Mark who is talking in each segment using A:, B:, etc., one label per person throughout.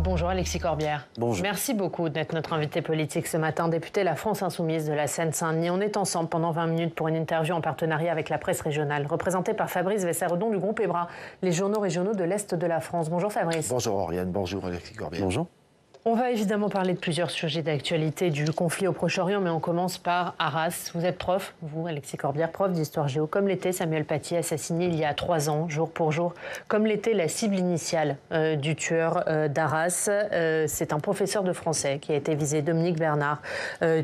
A: Bonjour Alexis Corbière.
B: Bonjour.
A: Merci beaucoup d'être notre invité politique ce matin, député La France Insoumise de la Seine-Saint-Denis. On est ensemble pendant 20 minutes pour une interview en partenariat avec la presse régionale, représentée par Fabrice Vesseredon du groupe EBRA, les journaux régionaux de l'Est de la France. Bonjour Fabrice.
B: Bonjour Oriane, bonjour Alexis Corbière. Bonjour.
A: On va évidemment parler de plusieurs sujets d'actualité du conflit au Proche-Orient, mais on commence par Arras. Vous êtes prof, vous, Alexis Corbière, prof d'histoire géo, comme l'était Samuel Paty, assassiné il y a 3 ans, jour pour jour, comme l'était la cible initiale du tueur d'Arras. C'est un professeur de français qui a été visé, Dominique Bernard,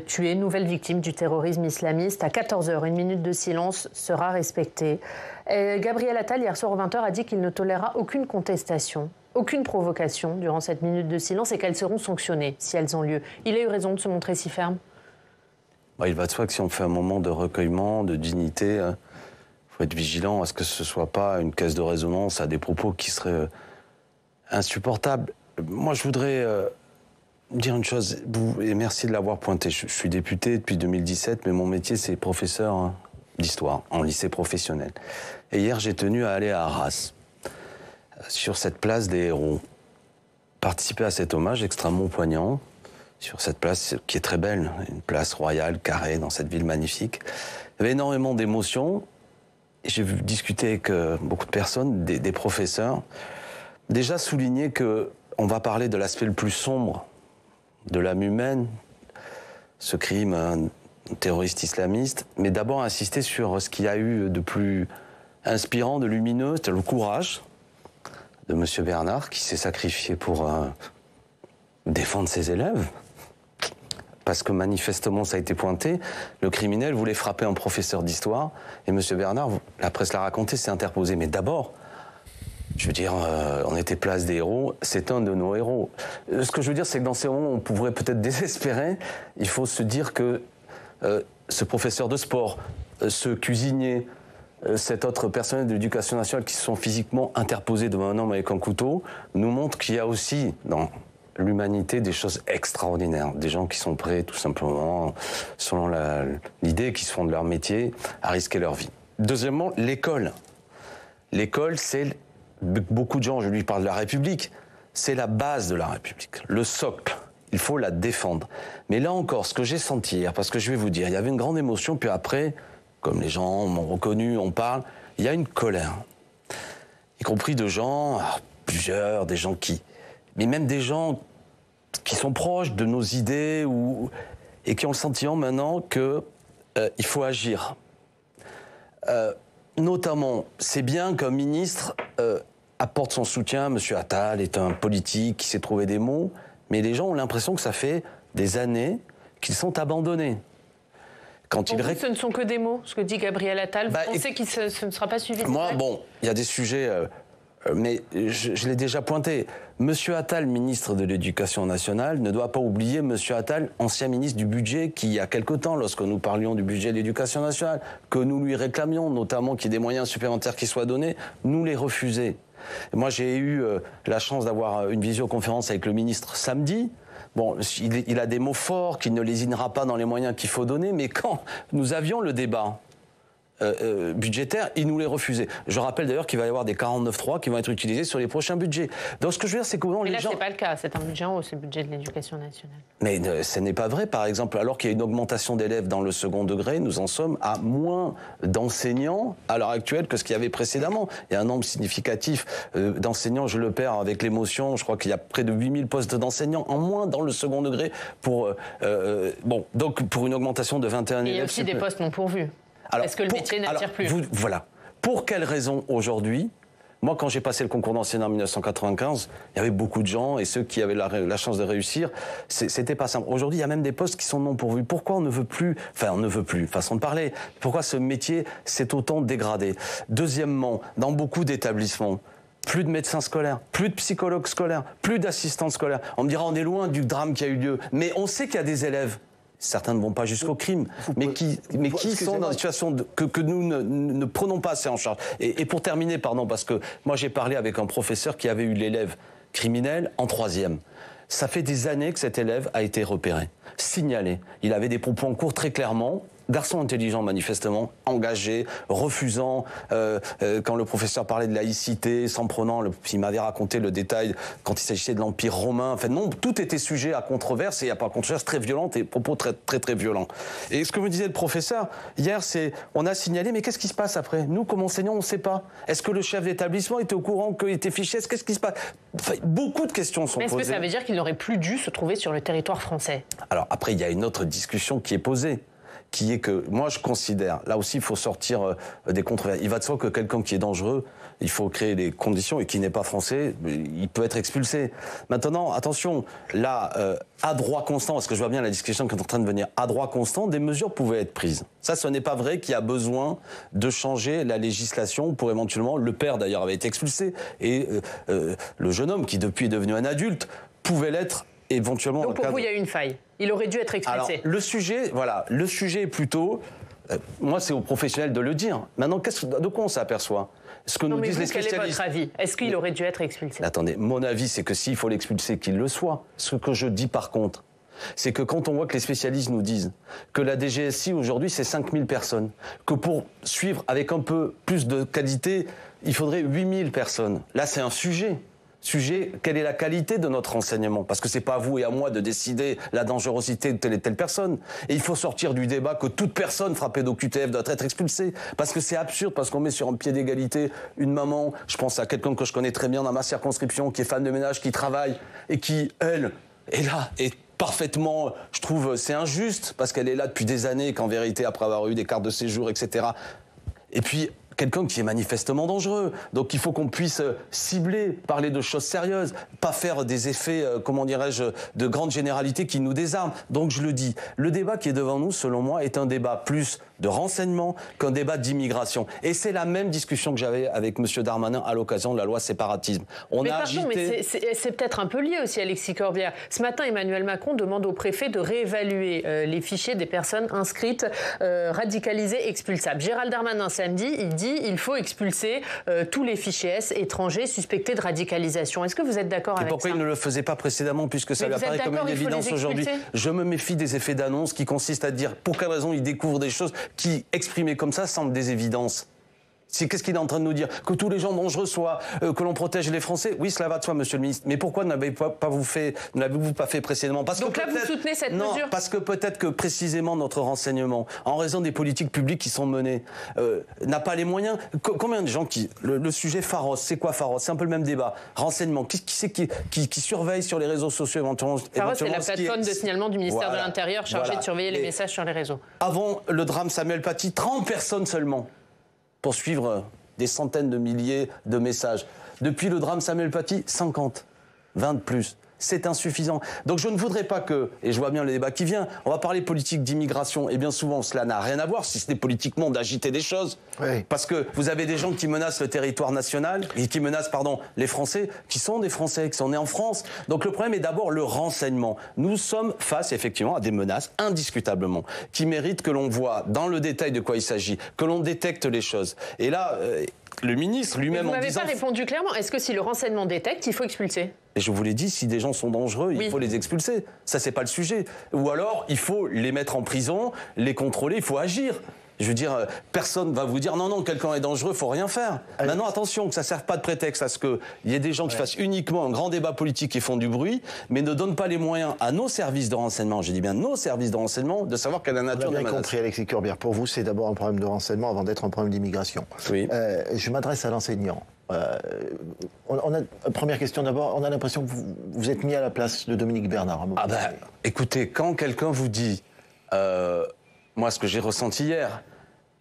A: tué, nouvelle victime du terrorisme islamiste. À 14h, une minute de silence sera respectée. Gabriel Attal, hier soir aux 20h, a dit qu'il ne tolérera aucune contestation, aucune provocation durant cette minute de silence et qu'elles seront sanctionnées si elles ont lieu. Il a eu raison de se montrer si ferme?
B: Il va de soi que si on fait un moment de recueillement, de dignité, il faut être vigilant à ce que ce ne soit pas une caisse de résonance à des propos qui seraient insupportables. Moi, je voudrais dire une chose, et merci de l'avoir pointé. Je suis député depuis 2017, mais mon métier, c'est professeur d'histoire en lycée professionnel. Et hier, j'ai tenu à aller à Arras, sur cette place des héros, participer à cet hommage extrêmement poignant, sur cette place qui est très belle, une place royale, carrée, dans cette ville magnifique. Il y avait énormément d'émotions, et j'ai discuté avec beaucoup de personnes, des professeurs, déjà souligner qu'on va parler de l'aspect le plus sombre de l'âme humaine, ce crime terroriste islamiste, mais d'abord insister sur ce qu'il y a eu de plus inspirant, de lumineux, c'était le courage de M. Bernard, qui s'est sacrifié pour défendre ses élèves. Parce que manifestement, ça a été pointé, le criminel voulait frapper un professeur d'histoire, et M. Bernard, la presse l'a raconté, s'est interposé. Mais d'abord, je veux dire, on était place des héros, c'est un de nos héros. Ce que je veux dire, c'est que dans ces moments où on pourrait peut-être désespérer, il faut se dire que ce professeur de sport, ce cuisinier, cet autre personnel de l'éducation nationale qui se sont physiquement interposés devant un homme avec un couteau, nous montre qu'il y a aussi dans l'humanité des choses extraordinaires. Des gens qui sont prêts, tout simplement, selon l'idée qu'ils se font de leur métier, à risquer leur vie. Deuxièmement, l'école. L'école, c'est, beaucoup de gens, je lui parle de la République, c'est la base de la République, le socle. Il faut la défendre. Mais là encore, ce que j'ai senti hier, parce que je vais vous dire, il y avait une grande émotion, puis après, comme les gens m'ont reconnu, on parle, il y a une colère. Y compris de gens, plusieurs, des gens mais même des gens qui sont proches de nos idées et qui ont le sentiment maintenant qu'il faut agir. Notamment, c'est bien qu'un ministre apporte son soutien. M. Attal est un politique qui sait trouver des mots, mais les gens ont l'impression que ça fait des années qu'ils sont abandonnés.
A: Pour vous, ce ne sont que des mots, ce que dit Gabriel Attal. Vous pensez que ce ne sera pas suivi?
B: Moi, bon, il y a des sujets, mais je l'ai déjà pointé. Monsieur Attal, ministre de l'Éducation nationale, ne doit pas oublier Monsieur Attal, ancien ministre du budget, qui, il y a quelque temps, lorsque nous parlions du budget de l'Éducation nationale, que nous lui réclamions, notamment qu'il y ait des moyens supplémentaires qui soient donnés, nous les refusait. Moi, j'ai eu la chance d'avoir une visioconférence avec le ministre samedi. Bon, il a des mots forts, qu'il ne lésinera pas dans les moyens qu'il faut donner, mais quand nous avions le débat budgétaire, il nous les refusait. Je rappelle d'ailleurs qu'il va y avoir des 49.3 qui vont être utilisés sur les prochains budgets. Donc ce que je veux dire, c'est que
A: mais là, c'est pas le cas, c'est un budget en haut, c'est le budget de l'Éducation nationale.
B: Mais ce n'est pas vrai, par exemple, alors qu'il y a une augmentation d'élèves dans le second degré, nous en sommes à moins d'enseignants à l'heure actuelle que ce qu'il y avait précédemment. Il y a un nombre significatif d'enseignants, je le perds avec l'émotion, je crois qu'il y a près de 8000 postes d'enseignants en moins dans le second degré donc pour une augmentation de 21 élèves.
A: Il y a aussi des postes non pourvus. Est-ce que le métier n'attire plus?
B: Voilà. Pour quelle raison aujourd'hui? Moi, quand j'ai passé le concours d'enseignant en 1995, il y avait beaucoup de gens, et ceux qui avaient la chance de réussir, c'était pas simple. Aujourd'hui, il y a même des postes qui sont non pourvus. Pourquoi on ne veut plus, façon de parler, pourquoi ce métier s'est autant dégradé? Deuxièmement, dans beaucoup d'établissements, plus de médecins scolaires, plus de psychologues scolaires, plus d'assistants scolaires. On me dira, on est loin du drame qui a eu lieu. Mais on sait qu'il y a des élèves. Certains ne vont pas jusqu'au crime, mais qui sont dans une situation que nous ne prenons pas assez en charge. Et pour terminer, parce que moi j'ai parlé avec un professeur qui avait eu l'élève criminel en 3e. Ça fait des années que cet élève a été repéré, signalé. Il avait des propos en cours très clairement, garçon intelligent manifestement, engagé, refusant, quand le professeur parlait de laïcité, s'en prenant, il m'avait raconté le détail quand il s'agissait de l'Empire romain, enfin non, tout était sujet à controverse, et il n'y a pas de controverse très violente et propos très, très, très violents. Et ce que me disait le professeur hier, c'est, on a signalé, mais qu'est-ce qui se passe après? Nous, comme enseignants, on ne sait pas. Est-ce que le chef d'établissement était au courant qu'il était fiché? Qu'est-ce qui se passe? Enfin, beaucoup de questions sont posées.
A: Est-ce que ça veut dire qu'il n'aurait plus dû se trouver sur le territoire français?
B: Alors après, il y a une autre discussion qui est posée, qui est que moi je considère, là aussi il faut sortir des controverses. Il va de soi que quelqu'un qui est dangereux, il faut créer les conditions, et qui n'est pas français, il peut être expulsé. Maintenant, attention, là, à droit constant, parce que je vois bien la discussion qui est en train de venir, à droit constant, des mesures pouvaient être prises. Ça, ce n'est pas vrai qu'il y a besoin de changer la législation pour éventuellement, le père d'ailleurs avait été expulsé, et le jeune homme qui depuis est devenu un adulte, pouvait l'être éventuellement.
A: Donc pour vous, il y a eu une faille. Il aurait dû être expulsé.
B: Alors, le sujet est plutôt... moi, c'est aux professionnels de le dire. Maintenant, de quoi on s'aperçoit? Ce que nous disent les spécialistes...
A: Quel est votre avis? Est-ce qu'il aurait dû être expulsé?
B: Attendez, mon avis, c'est que s'il faut l'expulser, qu'il le soit. Ce que je dis par contre, c'est que quand on voit que les spécialistes nous disent que la DGSI, aujourd'hui, c'est 5000 personnes, que pour suivre avec un peu plus de qualité, il faudrait 8000 personnes. Là, c'est un sujet, quelle est la qualité de notre renseignement? Parce que c'est pas à vous et à moi de décider la dangerosité de telle et telle personne. Et il faut sortir du débat que toute personne frappée d'OQTF doit être expulsée. Parce que c'est absurde, parce qu'on met sur un pied d'égalité une maman, je pense à quelqu'un que je connais très bien dans ma circonscription, qui est femme de ménage, qui travaille, et qui, elle, est là, et parfaitement, je trouve, c'est injuste, parce qu'elle est là depuis des années, qu'en vérité, après avoir eu des cartes de séjour, etc. Et puis, quelqu'un qui est manifestement dangereux. Donc il faut qu'on puisse cibler, parler de choses sérieuses, pas faire des effets, comment dirais-je, de grande généralité qui nous désarment. Donc je le dis, le débat qui est devant nous, selon moi, est un débat plus de renseignement qu'un débat d'immigration. Et c'est la même discussion que j'avais avec M. Darmanin à l'occasion de la loi séparatisme.
A: C'est peut-être un peu lié aussi, Alexis Corbière. Ce matin, Emmanuel Macron demande au préfet de réévaluer les fichiers des personnes inscrites, radicalisées, expulsables. Gérald Darmanin, samedi, il dit il faut expulser tous les fichiers S étrangers suspectés de radicalisation. Est-ce que vous êtes d'accord avec ça?
B: Pourquoi il ne le faisait pas précédemment, puisque ça lui apparaît comme une évidence aujourd'hui? Je me méfie des effets d'annonce qui consistent à dire pour quelle raison il découvre des choses qui, exprimées comme ça, semblent des évidences. Qu'est-ce qu'il est en train de nous dire? Que tous les gens dangereux soient, que l'on protège les Français? Oui, cela va de soi, monsieur le ministre. Mais pourquoi ne l'avez-vous pas fait précédemment?
A: Donc là, vous soutenez cette mesure?
B: Non, parce que peut-être que précisément notre renseignement, en raison des politiques publiques qui sont menées, n'a pas les moyens. Combien de gens qui... Le sujet Pharos, c'est quoi Pharos? C'est un peu le même débat. Renseignement, qui c'est qui surveille sur les réseaux sociaux éventuellement?
A: Pharos, c'est la plateforme de signalement du ministère de l'Intérieur chargée de surveiller les messages sur les réseaux.
B: Avant le drame Samuel Paty, 30 personnes seulement pour suivre des centaines de milliers de messages. Depuis le drame Samuel Paty, 50, 20 de plus. C'est insuffisant. Donc je ne voudrais pas que, et je vois bien le débat qui vient, on va parler politique d'immigration, et bien souvent cela n'a rien à voir, si c'était politiquement d'agiter des choses. Oui. Parce que vous avez des gens qui menacent le territoire national, et qui menacent, les Français, qui sont des Français, qui sont nés en France. Donc le problème est d'abord le renseignement. Nous sommes face effectivement à des menaces, indiscutablement, qui méritent que l'on voit dans le détail de quoi il s'agit, que l'on détecte les choses. Et là... le ministre lui-même en disant...
A: Vous n'avez pas répondu clairement. Est-ce que si le renseignement détecte, il faut expulser?
B: Et je vous l'ai dit, si des gens sont dangereux, il faut les expulser. Ça, c'est pas le sujet. Ou alors, il faut les mettre en prison, les contrôler, il faut agir. Je veux dire, personne va vous dire non, quelqu'un est dangereux, il faut rien faire. Maintenant, attention, que ça ne serve pas de prétexte à ce qu'il y ait des gens qui fassent uniquement un grand débat politique et font du bruit, mais ne donnent pas les moyens à nos services de renseignement, je dis bien nos services de renseignement, de savoir quelle est la nature de la menace.
C: On a bien compris, Alexis Corbière. Pour vous, c'est d'abord un problème de renseignement avant d'être un problème d'immigration.
B: Oui.
C: Je m'adresse à l'enseignant. Première question d'abord, on a l'impression que vous êtes mis à la place de Dominique Bernard.
B: Écoutez, quand quelqu'un vous dit, moi ce que j'ai ressenti hier,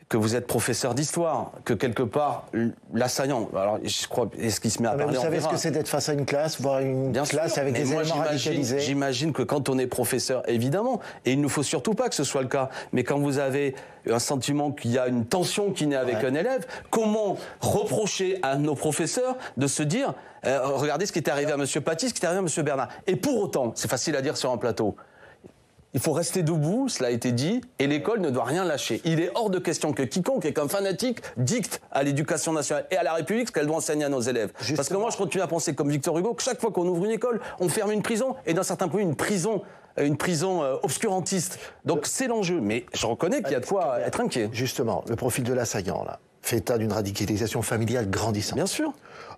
B: que vous êtes professeur d'histoire, que quelque part, l'assaillant, alors je crois, est-ce qu'il se met à parler?
C: Vous savez ce que c'est d'être face à une classe, voir une classe avec des éléments radicalisés?
B: J'imagine que quand on est professeur, évidemment, et il ne faut surtout pas que ce soit le cas, mais quand vous avez un sentiment qu'il y a une tension qui naît avec un élève, comment reprocher à nos professeurs de se dire, regardez ce qui est arrivé à M. Paty, ce qui est arrivé à M. Bernard. Et pour autant, c'est facile à dire sur un plateau, il faut rester debout, cela a été dit, et l'école ne doit rien lâcher. Il est hors de question que quiconque est comme fanatique dicte à l'éducation nationale et à la République ce qu'elle doit enseigner à nos élèves. Justement. Parce que moi, je continue à penser comme Victor Hugo que chaque fois qu'on ouvre une école, on ferme une prison, et d'un certain point, une prison une prison obscurantiste. Donc c'est l'enjeu. Mais je reconnais qu'il y a de quoi être inquiet.
C: Justement, le profil de l'assaillant, là, fait état d'une radicalisation familiale grandissante.
B: Bien sûr.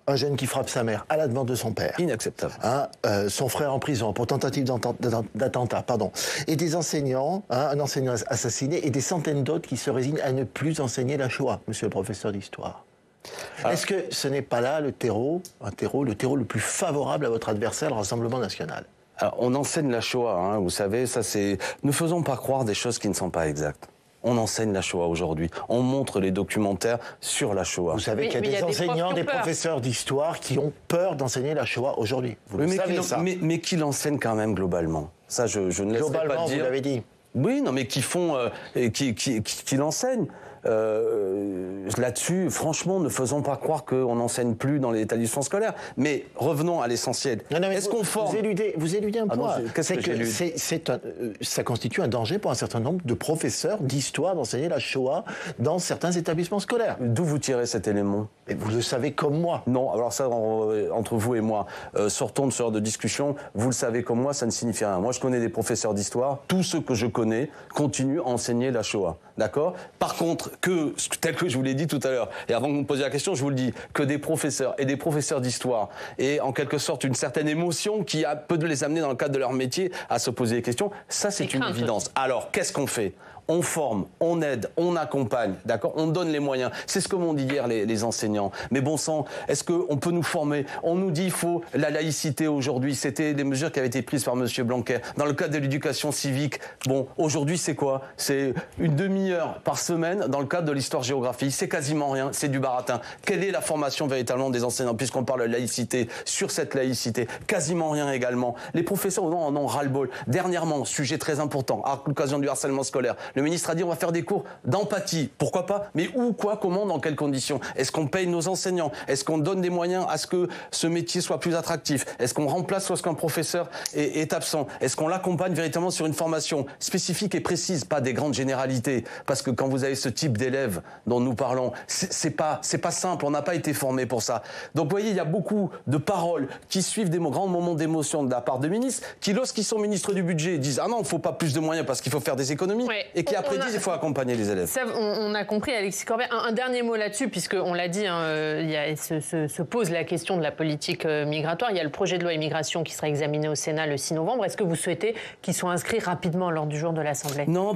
C: Un jeune qui frappe sa mère à la demande de son père.
B: Inacceptable.
C: Son frère en prison pour tentative d'attentat, pardon. Et des enseignants, un enseignant assassiné et des centaines d'autres qui se résignent à ne plus enseigner la Shoah, monsieur le professeur d'histoire. Est-ce que ce n'est pas là le terreau le plus favorable à votre adversaire, le Rassemblement national?
B: Alors, on enseigne la Shoah, vous savez, ça c'est... Ne faisons pas croire des choses qui ne sont pas exactes. On enseigne la Shoah aujourd'hui. On montre les documentaires sur la Shoah.
C: Vous savez qu'il y a des enseignants, des professeurs d'histoire qui ont peur d'enseigner la Shoah aujourd'hui. Vous le savez, ça.
B: Mais qui l'enseignent quand même globalement. Ça, je ne laisserai pas
C: globalement,
B: dire.
C: Vous l'avez dit.
B: Oui, non, mais qui font, qui l'enseignent. Là-dessus, franchement, ne faisons pas croire qu'on n'enseigne plus dans les établissements scolaires. Mais revenons à l'essentiel. Est-ce qu'on forme...
C: Vous éludez un point.
B: Qu'est-ce que j'élude ?
C: Ça constitue un danger pour un certain nombre de professeurs d'histoire d'enseigner la Shoah dans certains établissements scolaires.
B: D'où vous tirez cet élément ?
C: Et vous le savez comme moi.
B: Non, alors ça, entre vous et moi, sortons de ce genre de discussion. Vous le savez comme moi, ça ne signifie rien. Moi, je connais des professeurs d'histoire. Tous ceux que je connais continuent à enseigner la Shoah. D'accord ? Par contre, tel que je vous l'ai dit tout à l'heure, et avant que vous me posiez la question, je vous le dis, que des professeurs et des professeurs d'histoire aient en quelque sorte une certaine émotion qui peut les amener dans le cadre de leur métier à se poser des questions, ça c'est une évidence. Alors, qu'est-ce qu'on fait ? On forme, on aide, on accompagne, d'accord ? On donne les moyens. C'est ce que m'ont dit hier les enseignants. Mais bon sang, est-ce qu'on peut nous former ? On nous dit qu'il faut la laïcité aujourd'hui. C'était des mesures qui avaient été prises par M. Blanquer. Dans le cadre de l'éducation civique, bon, aujourd'hui c'est quoi ? C'est une demi-heure par semaine dans le cadre de l'histoire-géographie. C'est quasiment rien, c'est du baratin. Quelle est la formation véritablement des enseignants ? Puisqu'on parle de laïcité, sur cette laïcité, quasiment rien également. Les professeurs en ont ras-le-bol. Dernièrement, sujet très important, à l'occasion du harcèlement scolaire, le ministre a dit on va faire des cours d'empathie. Pourquoi pas ? Mais où, quoi, comment, dans quelles conditions ? Est-ce qu'on paye nos enseignants ? Est-ce qu'on donne des moyens à ce que ce métier soit plus attractif ? Est-ce qu'on remplace lorsqu'un professeur est absent ? Est-ce qu'on l'accompagne véritablement sur une formation spécifique et précise, pas des grandes généralités ? Parce que quand vous avez ce type d'élèves dont nous parlons, c'est pas simple, on n'a pas été formé pour ça. Donc vous voyez, il y a beaucoup de paroles qui suivent des grands moments d'émotion de la part de ministres qui, lorsqu'ils sont ministres du budget, disent ah non, il ne faut pas plus de moyens parce qu'il faut faire des économies, et qui après disent il faut accompagner les élèves.
A: Ça, on a compris, Alexis Corbière. Un dernier mot là-dessus, puisqu'on l'a dit, se pose la question de la politique migratoire. Il y a le projet de loi immigration qui sera examiné au Sénat le 6 novembre. Est-ce que vous souhaitez qu'il soit inscrit rapidement lors du jour de l'Assemblée ?
B: Non,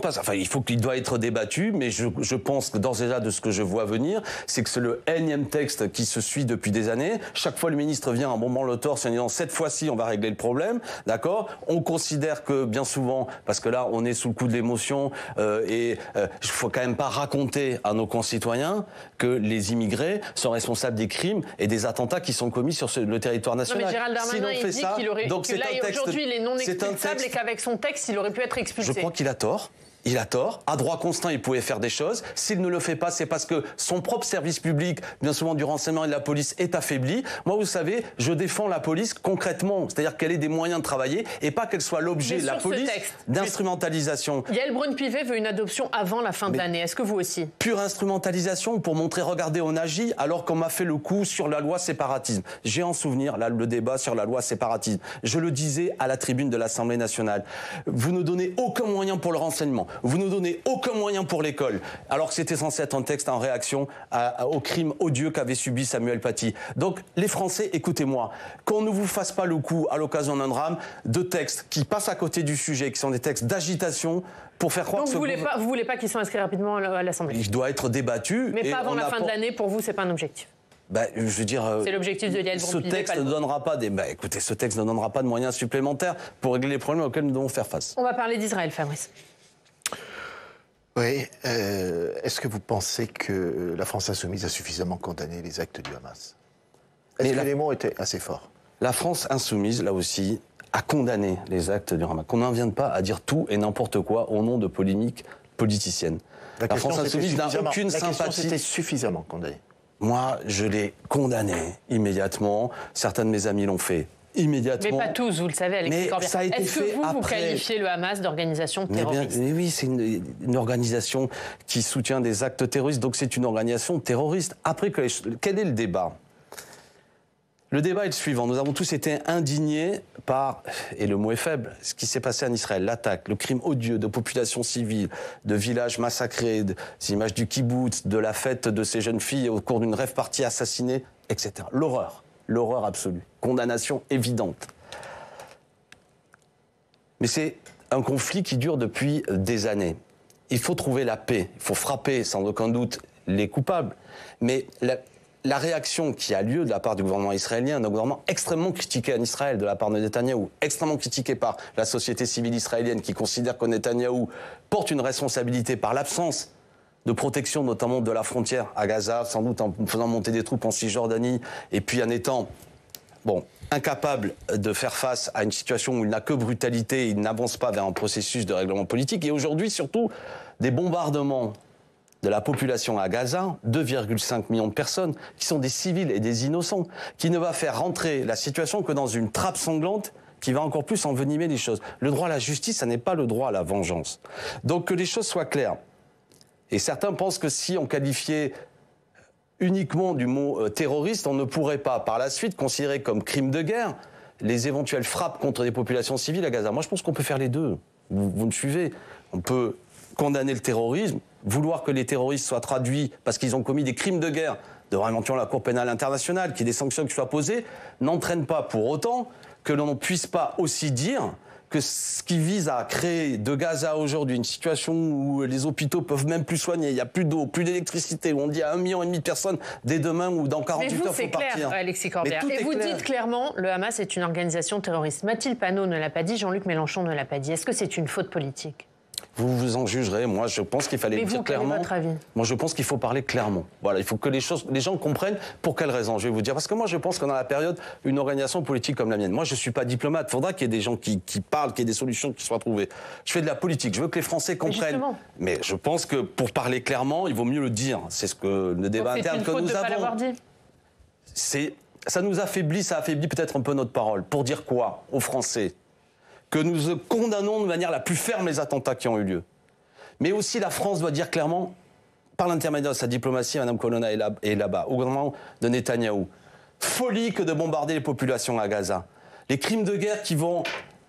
B: il doit être débattu, mais je pense que d'ores et déjà de ce que je vois venir, c'est que c'est le énième texte qui se suit depuis des années. Chaque fois, le ministre vient en bombant le torse en disant cette fois-ci, on va régler le problème, d'accord ? On considère que bien souvent, parce que là, on est sous le coup de l'émotion, il faut quand même pas raconter à nos concitoyens que les immigrés sont responsables des crimes et des attentats qui sont commis sur le territoire national.
A: Non, mais Gérald Darmanin, il dit qu'il aurait, que là, aujourd'hui, il est non expulsable et qu'avec son texte, il aurait pu être expulsé.
B: Je crois qu'il a tort. Il a tort. À droit constant, il pouvait faire des choses. S'il ne le fait pas, c'est parce que son propre service public, bien souvent du renseignement et de la police, est affaibli. Moi, vous savez, je défends la police concrètement. C'est-à-dire qu'elle ait des moyens de travailler et pas qu'elle soit l'objet, la police, d'instrumentalisation.
A: Yael Braun-Pivet veut une adoption avant la fin de l'année. Est-ce que vous aussi ?
B: Pure instrumentalisation pour montrer, regardez, on agit alors qu'on m'a fait le coup sur la loi séparatisme. J'ai en souvenir, là, le débat sur la loi séparatisme. Je le disais à la tribune de l'Assemblée nationale. Vous ne donnez aucun moyen pour le renseignement. Vous ne donnez aucun moyen pour l'école, alors que c'était censé être un texte en réaction au crime odieux qu'avait subi Samuel Paty. Donc, les Français, écoutez-moi, qu'on ne vous fasse pas le coup, à l'occasion d'un drame, de textes qui passent à côté du sujet, qui sont des textes d'agitation, pour faire croire
A: donc
B: que...
A: vous voulez pas qu'ils soient inscrits rapidement à l'Assemblée ?
B: Il doit être débattu.
A: Mais pas avant la fin de l'année, pour vous, c'est pas un objectif ?
B: Je veux dire,
A: c'est l'objectif de Yael Braun-Pivet.
B: Ce texte ne donnera pas ce texte ne donnera pas de moyens supplémentaires pour régler les problèmes auxquels nous devons faire face.
A: On va parler d'Israël, Fabrice.
C: Oui. Est-ce que vous pensez que la France insoumise a suffisamment condamné les actes du Hamas ? Est-ce que les mots étaient assez forts ?
B: La France insoumise, là aussi, a condamné les actes du Hamas. Qu'on n'en vienne pas à dire tout et n'importe quoi au nom de polémiques politiciennes. La France insoumise n'a aucune sympathie.
C: C'était suffisamment condamné.
B: Moi, je l'ai condamné immédiatement. Certains de mes amis l'ont fait immédiatement.
A: Mais pas tous, vous le savez, Alexis Corbière. Est-ce que vous qualifiez le Hamas d'organisation terroriste ?
B: Mais oui, c'est une organisation qui soutient des actes terroristes, donc c'est une organisation terroriste. Après, quel est le débat ? Le débat est le suivant. Nous avons tous été indignés par, et le mot est faible, ce qui s'est passé en Israël, l'attaque, le crime odieux de populations civiles, de villages massacrés, des images du kibbutz, de la fête de ces jeunes filles au cours d'une rave party assassinées, etc. L'horreur absolue, condamnation évidente. Mais c'est un conflit qui dure depuis des années. Il faut trouver la paix, il faut frapper sans aucun doute les coupables, mais la réaction qui a lieu de la part du gouvernement israélien, un gouvernement extrêmement critiqué en Israël de la part de Netanyahou, extrêmement critiqué par la société civile israélienne qui considère que Netanyahou porte une responsabilité par l'absence de protection notamment de la frontière à Gaza, sans doute en faisant monter des troupes en Cisjordanie, et puis en étant incapable de faire face à une situation où il n'a que brutalité, il n'avance pas vers un processus de règlement politique, et aujourd'hui surtout des bombardements de la population à Gaza, 2,5 millions de personnes, qui sont des civils et des innocents, qui ne va faire rentrer la situation que dans une trappe sanglante qui va encore plus envenimer les choses. Le droit à la justice, ça n'est pas le droit à la vengeance. Donc que les choses soient claires. Et certains pensent que si on qualifiait uniquement du mot terroriste, on ne pourrait pas par la suite considérer comme crime de guerre les éventuelles frappes contre des populations civiles à Gaza. Moi, je pense qu'on peut faire les deux. Vous me suivez? On peut condamner le terrorisme, vouloir que les terroristes soient traduits parce qu'ils ont commis des crimes de guerre devant éventuellement la Cour pénale internationale, qu'il y ait des sanctions qui soient posées, n'entraîne pas pour autant que l'on ne puisse pas aussi dire que ce qui vise à créer de Gaza aujourd'hui une situation où les hôpitaux peuvent même plus soigner, il n'y a plus d'eau, plus d'électricité, où on dit à 1,5 million de personnes dès demain ou dans 48 heures, il faut partir.
A: Mais vous, c'est clair, Alexis Corbière. Et vous dites clairement, le Hamas est une organisation terroriste. Mathilde Panot ne l'a pas dit, Jean-Luc Mélenchon ne l'a pas dit. Est-ce que c'est une faute politique ?
B: Vous vous en jugerez. Moi, je pense qu'il fallait dire clairement.
A: Quel est votre avis ?
B: Moi, je pense qu'il faut parler clairement. Voilà, il faut que les gens comprennent pour quelles raisons. Je vais vous dire. Parce que moi, je pense que dans la période, une organisation politique comme la mienne, moi, je suis pas diplomate. Il faudra qu'il y ait des gens qui parlent, qu'il y ait des solutions qui soient trouvées. Je fais de la politique. Je veux que les Français comprennent. Mais je pense que pour parler clairement, il vaut mieux le dire. C'est ce que le débat interne que nous avons. Ça nous affaiblit, ça affaiblit peut-être un peu notre parole. Pour dire quoi aux Français ? Que nous condamnons de manière la plus ferme les attentats qui ont eu lieu. Mais aussi la France doit dire clairement, par l'intermédiaire de sa diplomatie, Mme Colonna est là-bas, au gouvernement de Netanyahou, folie que de bombarder les populations à Gaza. Les crimes de guerre qui vont...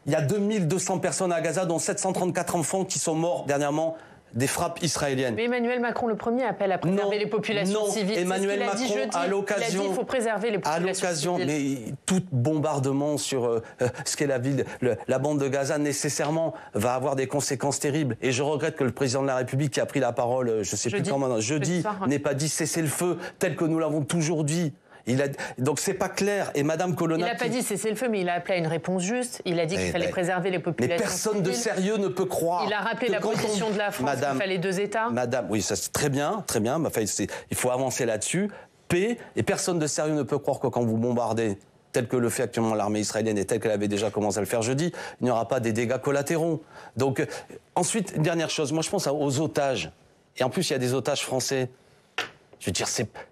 B: Il y a 2200 personnes à Gaza, dont 734 enfants qui sont morts dernièrement des frappes israéliennes.
A: Mais Emmanuel Macron, le premier, appelle à préserver les populations civiles.
B: Emmanuel Macron, à l'occasion,
A: il a dit qu'il faut préserver les populations civiles.
B: Mais tout bombardement sur ce qu'est la ville, la bande de Gaza, nécessairement, va avoir des conséquences terribles. Et je regrette que le président de la République, qui a pris la parole, je ne sais plus quand maintenant, jeudi, n'ait pas dit cessez le feu, tel que nous l'avons toujours dit. Donc c'est pas clair. Et Mme Colonna...
A: Il n'a pas dit cessez le feu, mais il a appelé à une réponse juste. Il a dit qu'il fallait préserver les populations civiles.
B: Mais personne de sérieux ne peut croire.
A: Il a rappelé la position de la France, qu'il fallait 2 États.
B: Madame, oui, ça c'est très bien, très bien. Enfin, il faut avancer là-dessus. Paix. Et personne de sérieux ne peut croire que quand vous bombardez, tel que le fait actuellement l'armée israélienne et tel qu'elle avait déjà commencé à le faire jeudi, il n'y aura pas des dégâts collatéraux. Donc, ensuite, une dernière chose. Moi, je pense aux otages. Et en plus, il y a des otages français. Je veux dire,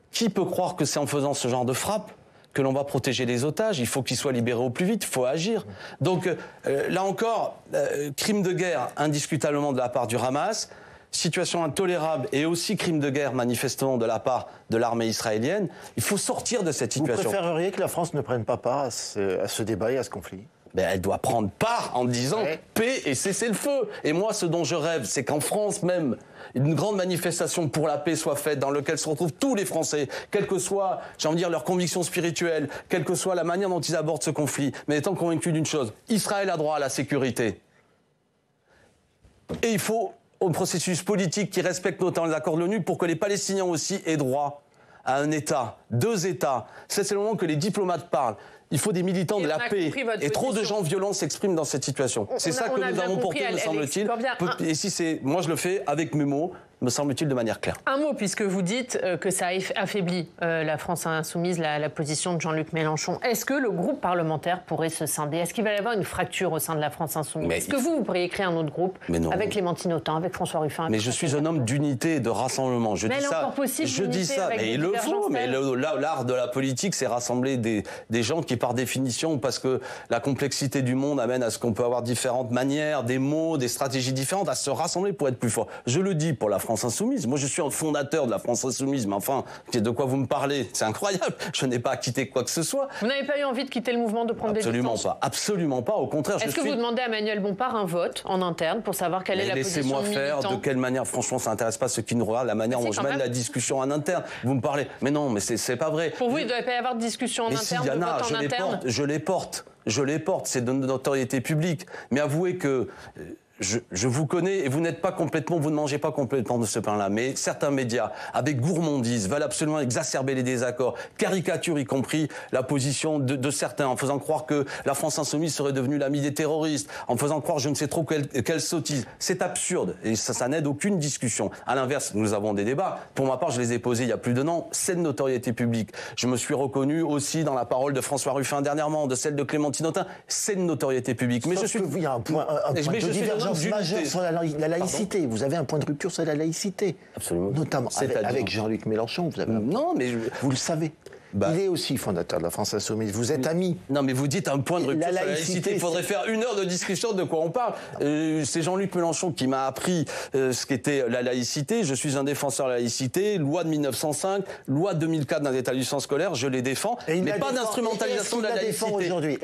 B: qui peut croire que c'est en faisant ce genre de frappe que l'on va protéger les otages? Il faut qu'ils soient libérés au plus vite, il faut agir. Donc, là encore, crime de guerre indiscutablement de la part du Hamas, situation intolérable et aussi crime de guerre manifestement de la part de l'armée israélienne. Il faut sortir de cette situation.
C: Vous préféreriez que la France ne prenne pas part à ce débat et à ce conflit?
B: Elle doit prendre part en disant paix et cesser le feu. Et moi, ce dont je rêve, c'est qu'en France même, une grande manifestation pour la paix soit faite dans laquelle se retrouvent tous les Français, quelle que soit, j'ai envie de dire, leur conviction spirituelle, quelle que soit la manière dont ils abordent ce conflit, mais étant convaincus d'une chose, Israël a droit à la sécurité. Et il faut un processus politique qui respecte notamment les accords de l'ONU pour que les Palestiniens aussi aient droit à un État, 2 États. C'est le moment que les diplomates parlent. Il faut des militants de la paix. Et trop de gens violents s'expriment dans cette situation. C'est ça que nous avons porté, me semble-t-il. Et si c'est, moi je le fais avec mes mots, me semble-t-il, de manière claire.
A: Un mot, puisque vous dites que ça affaiblit la France insoumise, la position de Jean-Luc Mélenchon. Est-ce que le groupe parlementaire pourrait se scinder? Est-ce qu'il va y avoir une fracture au sein de la France insoumise? Est-ce que vous pourriez créer un autre groupe avec Clémentine Autain, avec François Ruffin?
B: Mais je suis un homme d'unité et de rassemblement. Je dis ça.
A: Je dis ça,
B: mais il le faut. Mais l'art de la politique, c'est rassembler des gens qui, par définition, parce que la complexité du monde amène à ce qu'on peut avoir différentes manières, des mots, des stratégies différentes, à se rassembler pour être plus fort. Je le dis pour la France France Insoumise. Moi, je suis un fondateur de la France Insoumise, mais enfin, de quoi vous me parlez? C'est incroyable. Je n'ai pas quitté quoi que ce soit.
A: Vous n'avez pas eu envie de quitter le mouvement, de prendre des distances?
B: Absolument pas. Au contraire,
A: est-ce que vous demandez à Manuel Bompard un vote en interne pour savoir quelle est la position de
B: laissez-moi faire. De quelle manière? Franchement, ça n'intéresse pas ceux qui nous regardent. La manière dont je mène la discussion en interne. Vous me parlez. Mais non, mais c'est pas vrai.
A: Pour vous, il ne doit pas y avoir de discussion en interne, de vote en interne?
B: Je les porte. C'est de notoriété publique. Mais avouez que je vous connais et vous ne mangez pas complètement de ce pain-là. Mais certains médias, avec gourmandise, veulent absolument exacerber les désaccords, caricaturent y compris la position de certains, en faisant croire que la France Insoumise serait devenue l'ami des terroristes, en faisant croire je ne sais trop quelle sottise. C'est absurde et ça n'aide aucune discussion. À l'inverse, nous avons des débats. Pour ma part, je les ai posés il y a plus d'un an. C'est de notoriété publique. Je me suis reconnu aussi dans la parole de François Ruffin dernièrement, de celle de Clémentine Autain. C'est de notoriété publique. Mais
C: sauf il y a un point de divergence majeur sur la laïcité. Vous avez un point de rupture sur la laïcité.
B: Absolument.
C: Notamment avec Jean-Luc Mélenchon. Vous le savez. Il est aussi fondateur de la France Insoumise. Vous êtes amis.
B: Non, mais vous dites un point de rupture sur la laïcité. Il faudrait faire 1 heure de discussion de quoi on parle. C'est Jean-Luc Mélenchon qui m'a appris ce qu'était la laïcité. Je suis un défenseur de la laïcité. Loi de 1905, loi de 2004 d'un état de licence scolaire, je les défends. Mais pas d'instrumentalisation de la laïcité.
C: Aujourd'hui.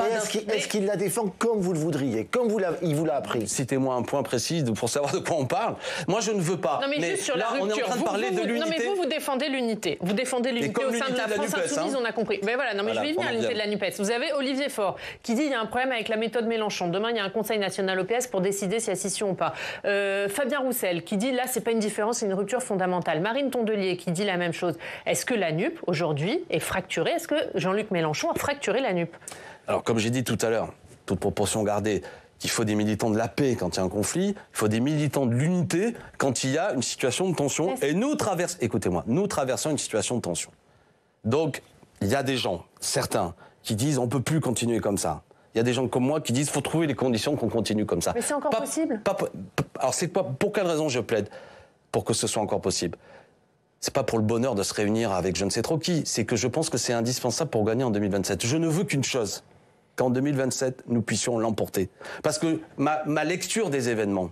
C: Est-ce qu'il la défend comme vous le voudriez, comme il vous l'a appris?
B: Citez-moi un point précis pour savoir de quoi on parle. Moi, je ne veux pas.
A: Non, mais juste sur la rupture.
B: On est en train de parler de l'unité.
A: Non, mais vous défendez l'unité. Vous défendez l'unité au sein de la France Insoumise, on a compris. Mais voilà, non, mais je vais y venir à l'unité de la NUPES. Vous avez Olivier Faure qui dit il y a un problème avec la méthode Mélenchon. Demain, il y a un Conseil national au PS pour décider s'il y a scission ou pas. Fabien Roussel qui dit là, c'est pas une différence, c'est une rupture fondamentale. Marine Tondelier qui dit la même chose. Est-ce que la NUP, aujourd'hui, est fracturée? Est-ce que Jean-Luc Mélenchon a fracturé la NUP?
B: Alors, comme j'ai dit tout à l'heure, toute proportion gardée, qu'il faut des militants de la paix quand il y a un conflit, il faut des militants de l'unité quand il y a une situation de tension. Et nous traversons une situation de tension. Donc, il y a des gens, certains, qui disent on ne peut plus continuer comme ça. Il y a des gens comme moi qui disent qu'il faut trouver les conditions qu'on continue comme ça.
A: Mais c'est encore possible.
B: Alors pour quelle raison je plaide pour que ce soit encore possible? C'est pas pour le bonheur de se réunir avec je ne sais trop qui, c'est que je pense que c'est indispensable pour gagner en 2027. Je ne veux qu'une chose, qu'en 2027, nous puissions l'emporter. Parce que ma lecture des événements,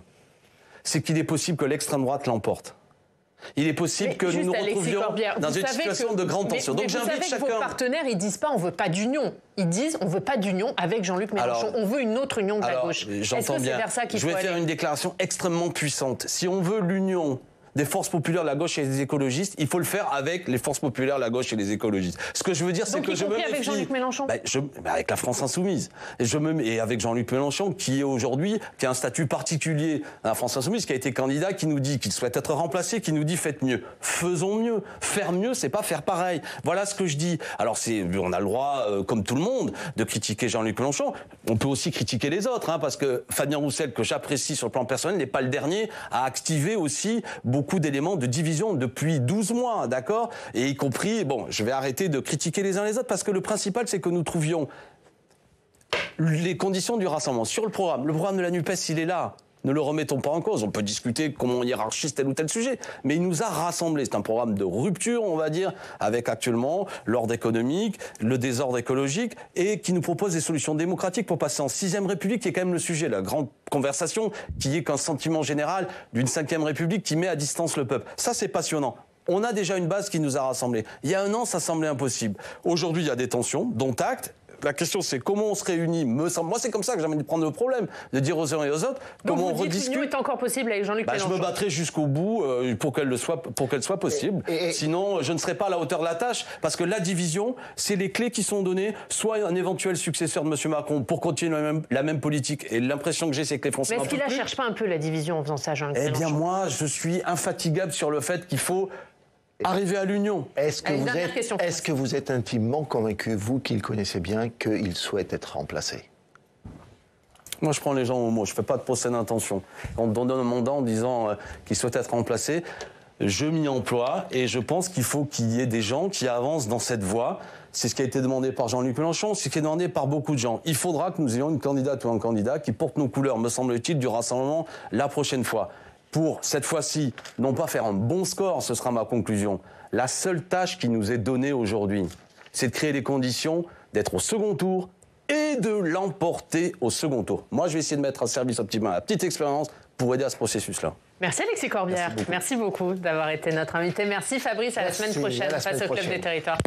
B: c'est qu'il est possible que l'extrême droite l'emporte. Il est possible que nous nous retrouvions dans une situation de grande tension.
A: Donc j'invite chacun. Vos partenaires, ils disent pas on veut pas d'union. Ils disent on veut pas d'union avec Jean-Luc Mélenchon. On veut une autre union de la gauche.
B: J'entends bien. Je vais faire une déclaration extrêmement puissante. Si on veut l'union des forces populaires, la gauche et des écologistes, il faut le faire avec les forces populaires, la gauche et les écologistes. Ce que je veux dire, c'est que je me méfie.
A: Avec Jean-Luc Mélenchon
B: avec la France Insoumise. Et avec Jean-Luc Mélenchon, qui est aujourd'hui, qui a un statut particulier à la France Insoumise, qui a été candidat, qui nous dit qu'il souhaite être remplacé, qui nous dit faites mieux. Faisons mieux. Faire mieux, c'est pas faire pareil. Voilà ce que je dis. Alors on a le droit, comme tout le monde, de critiquer Jean-Luc Mélenchon. On peut aussi critiquer les autres, parce que Fabien Roussel, que j'apprécie sur le plan personnel, n'est pas le dernier à activer aussi beaucoup d'éléments de division depuis 12 mois, d'accord? Et y compris, je vais arrêter de critiquer les uns les autres parce que le principal, c'est que nous trouvions les conditions du rassemblement. Sur le programme de la NUPES, il est là. Ne le remettons pas en cause. On peut discuter comment on hiérarchise tel ou tel sujet, mais il nous a rassemblés. C'est un programme de rupture, on va dire, avec actuellement l'ordre économique, le désordre écologique, et qui nous propose des solutions démocratiques pour passer en 6e République, qui est quand même le sujet, la grande conversation, qui est qu'un sentiment général d'une 5e République qui met à distance le peuple. Ça, c'est passionnant. On a déjà une base qui nous a rassemblés. Il y a 1 an, ça semblait impossible. Aujourd'hui, il y a des tensions, dont acte. La question, c'est comment on se réunit. Moi, c'est comme ça que j'ai envie de prendre le problème, de dire aux uns et aux autres comment on rediscute.
A: L'union est encore possible avec Jean-Luc Mélenchon.
B: Je me battrai jusqu'au bout pour qu'elle soit possible. Sinon, je ne serai pas à la hauteur de la tâche, parce que la division, c'est les clés qui sont données, soit un éventuel successeur de M. Macron pour continuer la même politique. Et l'impression que j'ai, c'est que les Français.
A: Mais est-ce qu'il ne cherche pas un peu la division en faisant ça, Jean-Luc Mélenchon?
B: Eh bien, moi, je suis infatigable sur le fait qu'il faut arriver à l'union.
C: Est-ce que vous êtes intimement convaincu, vous qui le connaissez bien, qu'il souhaite être remplacé?
B: Moi, je prends les gens au mot. Je ne fais pas de procès d'intention. On me donne un mandat en disant qu'il souhaite être remplacé. Je m'y emploie et je pense qu'il faut qu'il y ait des gens qui avancent dans cette voie. C'est ce qui a été demandé par Jean-Luc Mélenchon, c'est ce qui est demandé par beaucoup de gens. Il faudra que nous ayons une candidate ou un candidat qui porte nos couleurs, me semble-t-il, du rassemblement la prochaine fois. Pour, cette fois-ci, non pas faire un bon score, ce sera ma conclusion. La seule tâche qui nous est donnée aujourd'hui, c'est de créer les conditions d'être au second tour et de l'emporter au second tour. Moi, je vais essayer de mettre un service optimal à la petite expérience pour aider à ce processus-là.
A: Merci Alexis Corbière. Merci beaucoup d'avoir été notre invité. Merci Fabrice, à la semaine prochaine face au Club des Territoires.